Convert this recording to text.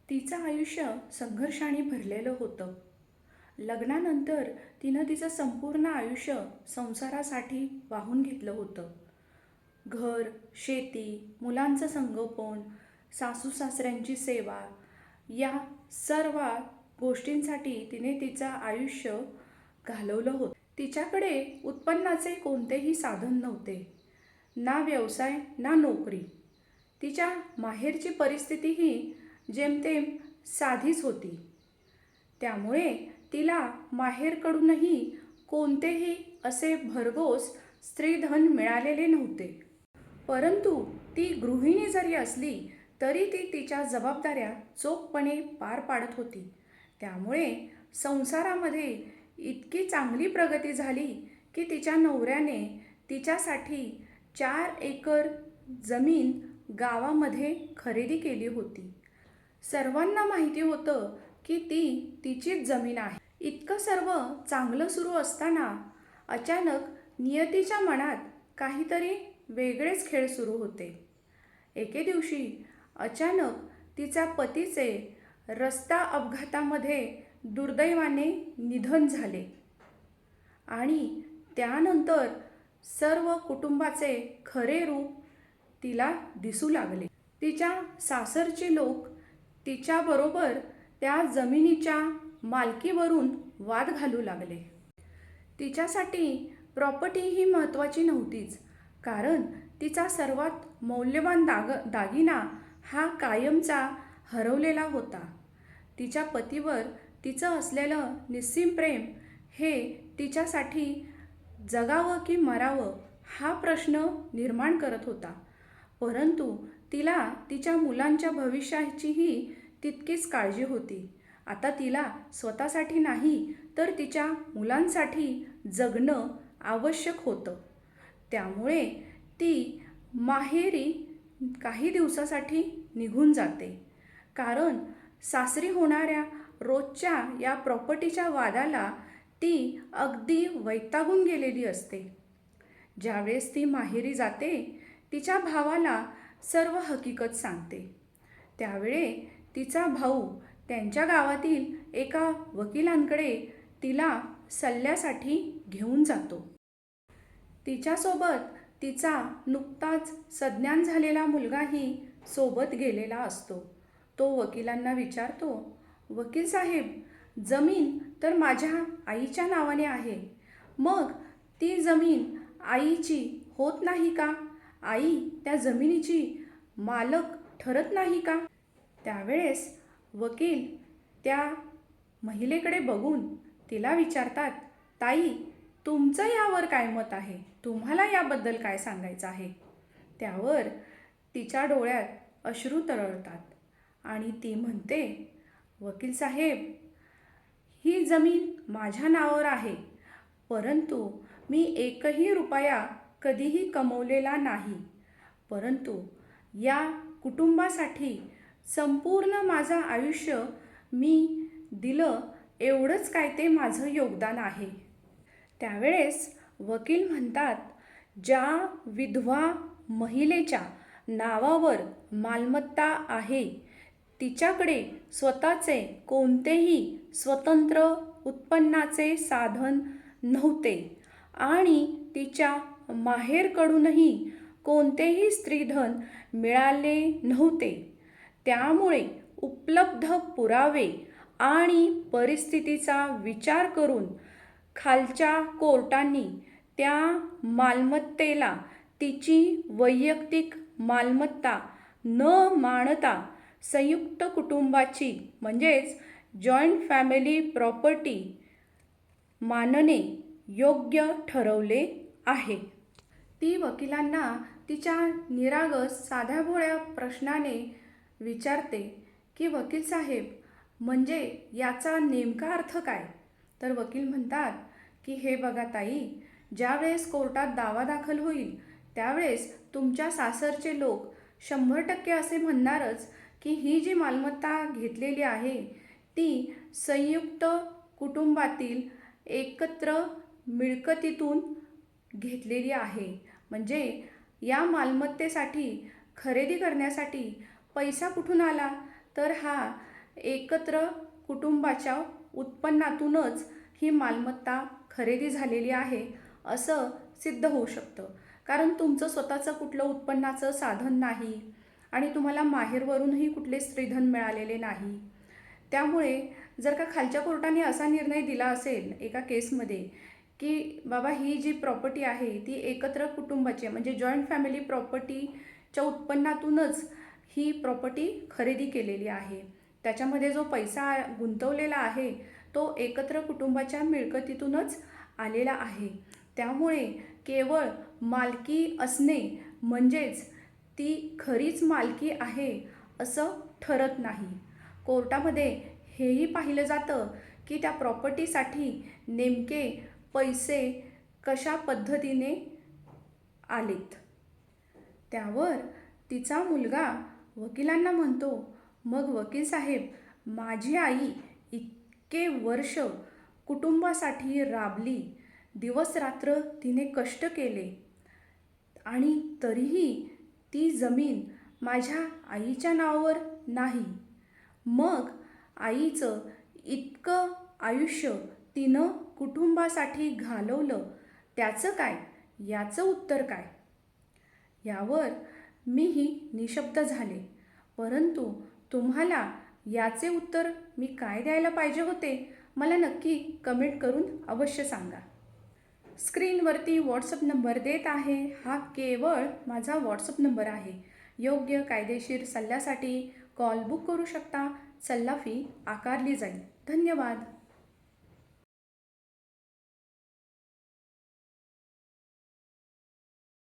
तिचं आयुष्य संघर्षाने भरलेलं होतं. लग्नानंतर तिनं तिचं संपूर्ण आयुष्य संसारासाठी वाहून घेतलं होतं. घर, शेती, मुलांचं संगोपन, सासू-सासऱ्यांची सेवा या सर्व गोष्टींसाठी तिने तिचं आयुष्य घालवलं होतं. तिच्याकडे उत्पन्नाचे कोणतेही साधन नव्हते. ना व्यवसाय ना नोकरी. तिच्या माहेरची परिस्थितीही जेमतेम साधीच होती. त्यामुळे तिला माहेरकडूनही कोणतेही असे भरघोस स्त्रीधन मिळालेले नव्हते. परंतु ती गृहिणी जरी असली तरी ती तिच्या जबाबदाऱ्या चोखपणे पार पाडत होती. त्यामुळे संसारामध्ये इतकी चांगली प्रगती झाली की तिच्या नवऱ्याने तिच्यासाठी 4 एकर जमीन गावामध्ये खरेदी केली होती. सर्वांना माहिती होतं की ती तिचीच जमीन आहे. इतकं सर्व चांगलं सुरू असताना अचानक नियतीच्या मनात काहीतरी वेगळेच खेळ सुरू होते. एके दिवशी अचानक तिच्या पतीचे रस्ता अपघातामध्ये दुर्दैवाने निधन झाले आणि त्यानंतर सर्व कुटुंबाचे खरे रूप तिला दिसू लागले. तिच्या सासरचे लोक तिच्याबरोबर त्या जमिनीच्या मालकीवरून वाद घालू लागले. तिच्यासाठी प्रॉपर्टी ही महत्त्वाची नव्हतीच, कारण तिचा सर्वात मौल्यवान दागिना हा कायमचा हरवलेला होता. तिच्या पतीवर तिचं असलेलं निस्सीम प्रेम हे तिच्यासाठी जगावं की मरावं हा प्रश्न निर्माण करत होता. परंतु तिला तिच्या मुलांच्या भविष्याचीही तितकीच काळजी होती. आता तिला स्वतःसाठी नाही तर तिच्या मुलांसाठी जगणं आवश्यक होतं. त्यामुळे ती माहेरी काही दिवसासाठी निघून जाते, कारण सासरी होणाऱ्या रोजच्या या प्रॉपर्टीच्या वादाला ती अगदी वैतागून गेलेली असते. ज्यावेळेस ती माहेरी जाते तिच्या भावाला सर्व हकीकत सांगते. त्यावेळे तिचा भाऊ त्यांच्या गावातील एका वकिलांकडे तिला सल्ल्यासाठी घेऊन जातो. तिच्यासोबत तिचा नुकताच सज्ञान झालेला मुलगाही सोबत गेलेला असतो. तो वकिलांना विचारतो, वकील साहेब, जमीन तर माझ्या आईच्या नावाने आहे. मग ती जमीन आईची होत नाही का? आई त्या जमिनीची मालक ठरत नाही का? त्यावेळेस वकील त्या महिलेकडे बघून तिला विचारतात, ताई, तुमचं यावर काय मत आहे? तुम्हाला याबद्दल काय सांगायचं आहे? त्यावर तिच्या डोळ्यात अश्रू तरळतात आणि ती म्हणते, वकील साहेब, ही जमीन माझ्या नावावर आहे, परंतु मी एकही रुपया कधीही कमवलेला नाही. परंतु या कुटुंबासाठी संपूर्ण माझं आयुष्य मी दिलं, एवढंच काय ते माझं योगदान आहे. त्यावेळेस वकील म्हणतात, ज्या विधवा महिलेच्या नावावर मालमत्ता आहे तिच्याकडे स्वतःचे कोणतेही स्वतंत्र उत्पन्नाचे साधन नव्हते आणि तिच्या माहेरकडूनही कोणतेही स्त्रीधन मिळाले नव्हते. त्यामुळे उपलब्ध पुरावे आणि परिस्थितीचा विचार करून खालच्या कोर्टांनी त्या मालमत्तेला तिची वैयक्तिक मालमत्ता न मानता संयुक्त कुटुंबाची म्हणजेच जॉईंट फॅमिली प्रॉपर्टी मानणे योग्य ठरवले आहे. ती वकिलांना तिच्या निरागस साध्याभोळ्या प्रश्नाने विचारते की वकील साहेब, म्हणजे याचा नेमका अर्थ काय? तर वकील म्हणतात की हे बघा ताई, ज्यावेळेस कोर्टात दावा दाखल होईल त्यावेळेस तुमच्या सासरचे लोक 100% असे म्हणणारच की ही जी मालमत्ता घेतलेली आहे ती संयुक्त कुटुंबातील एकत्र मिळकतीतून घेतलेली आहे. म्हणजे या मालमत्तेसाठी खरेदी करण्यासाठी पैसा कुठून आला? तर हा एकत्र कुटुंबाच्या उत्पन्नातूनच ही मालमत्ता खरेदी झालेली आहे असं सिद्ध होऊ शकतं. कारण तुमचं स्वतःचं कुठलं उत्पन्नाचं साधन नाही आणि तुम्हाला माहेरवरूनही कुठले स्त्रीधन मिळालेले नाही. त्यामुळे जर का खालच्या कोर्टाने असा निर्णय दिला असेल एका केसमध्ये की बाबा ही जी प्रॉपर्टी आहे ती एकत्र कुटुंबाची म्हणजे जॉईंट फॅमिली प्रॉपर्टीच्या उत्पन्नातूनच ही प्रॉपर्टी खरेदी केलेली आहे, त्याच्यामध्ये जो पैसा गुंतवलेला आहे तो एकत्र कुटुंबाच्या मिळकतीतूनच आलेला आहे, त्यामुळे केवळ मालकी असणे म्हणजेच ती खरीच मालकी आहे असं ठरत नाही. कोर्टामध्ये हेही पाहिलं जातं की त्या प्रॉपर्टीसाठी नेमके पैसे कशा पद्धतीने आलेत. त्यावर तिचा मुलगा वकिलांना म्हणतो, मग वकील साहेब, माझी आई इतके वर्ष कुटुंबासाठी राबली, दिवसरात्र तिने कष्ट केले आणि तरीही ती जमीन माझ्या आईच्या नावावर नाही. मग आईचं इतकं आयुष्य तिनं कुटुंबासाठी घालवलं, त्याचं काय, याचं उत्तर काय? यावर मीही निशब्द झाले. परंतु तुम्हाला याचे उत्तर मी काय द्यायला पाहिजे होते, मला नक्की कमेंट करून अवश्य सांगा. स्क्रीनवरती व्हॉट्सअप नंबर देत आहे, हा केवळ माझा व्हॉट्सअप नंबर आहे. योग्य कायदेशीर सल्ल्यासाठी कॉल बुक करू शकता. सल्ला फी आकारली जाईल. धन्यवाद.